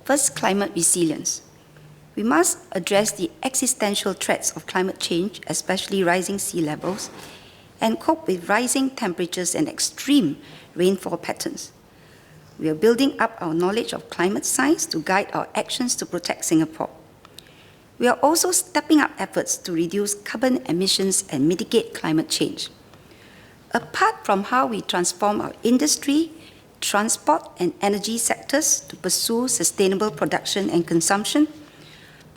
First, climate resilience. We must address the existential threats of climate change, especially rising sea levels, and cope with rising temperatures and extreme rainfall patterns. We are building up our knowledge of climate science to guide our actions to protect Singapore. We are also stepping up efforts to reduce carbon emissions and mitigate climate change. Apart from how we transform our industry, transport and energy sectors to pursue sustainable production and consumption,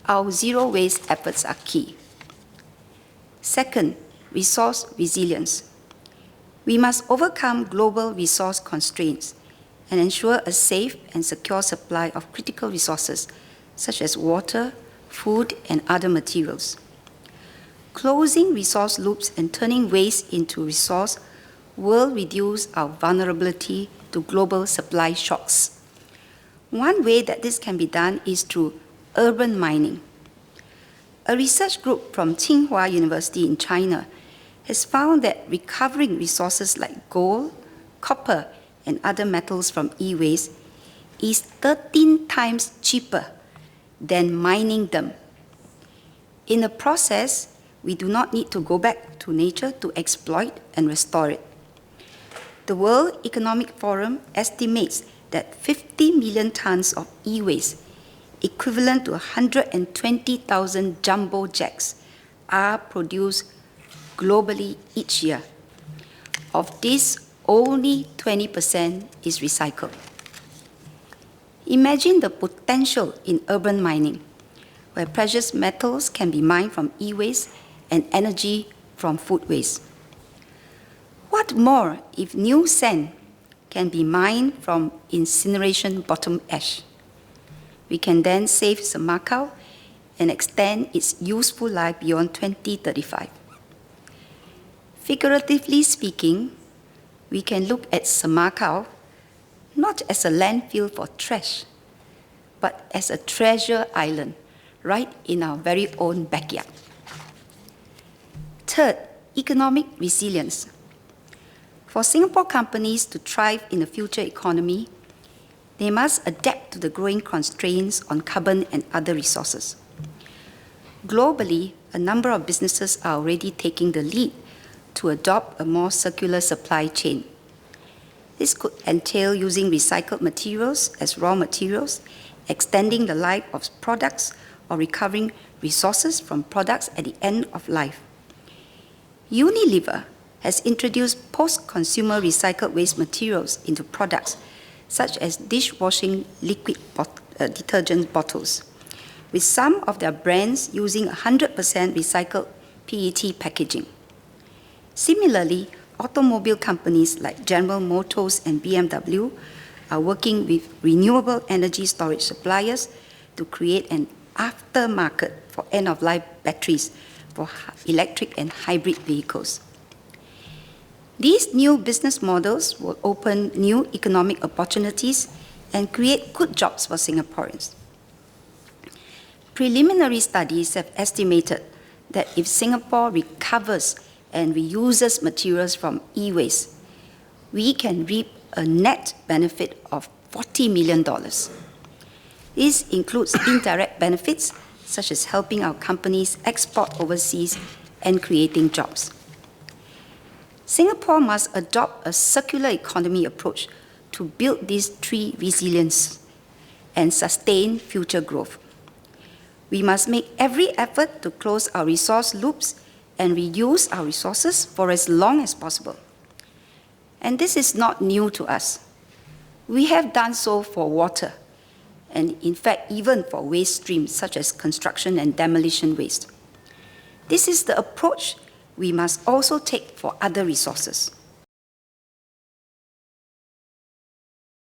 our zero waste efforts are key. Second, resource resilience. We must overcome global resource constraints and ensure a safe and secure supply of critical resources such as water, food, and other materials. Closing resource loops and turning waste into resource will reduce our vulnerability to global supply shocks. One way that this can be done is through urban mining. A research group from Tsinghua University in China has found that recovering resources like gold, copper, and other metals from e-waste is 13 times cheaper than mining them. In the process, we do not need to go back to nature to exploit and restore it. The World Economic Forum estimates that 50 million tons of e-waste, equivalent to 120,000 jumbo jets, are produced globally each year. Of this, only 20% is recycled. Imagine the potential in urban mining, where precious metals can be mined from e-waste and energy from food waste. What more if new sand can be mined from incineration bottom ash? We can then save Semakau and extend its useful life beyond 2035. Figuratively speaking, we can look at Semakau not as a landfill for trash, but as a treasure island right in our very own backyard. Third, economic resilience. For Singapore companies to thrive in the future economy, they must adapt to the growing constraints on carbon and other resources. Globally, a number of businesses are already taking the lead to adopt a more circular supply chain. This could entail using recycled materials as raw materials, extending the life of products, or recovering resources from products at the end of life. Unilever has introduced post-consumer recycled waste materials into products such as dishwashing liquid detergent bottles, with some of their brands using 100% recycled PET packaging. Similarly, automobile companies like General Motors and BMW are working with renewable energy storage suppliers to create an aftermarket for end-of-life batteries for electric and hybrid vehicles. These new business models will open new economic opportunities and create good jobs for Singaporeans. Preliminary studies have estimated that if Singapore recovers and reuses materials from e-waste, we can reap a net benefit of $40 million. This includes indirect benefits, such as helping our companies export overseas and creating jobs. Singapore must adopt a circular economy approach to build these three resilience and sustain future growth. We must make every effort to close our resource loops and reuse our resources for as long as possible. And this is not new to us. We have done so for water, and in fact, even for waste streams such as construction and demolition waste. This is the approach we must also take for other resources.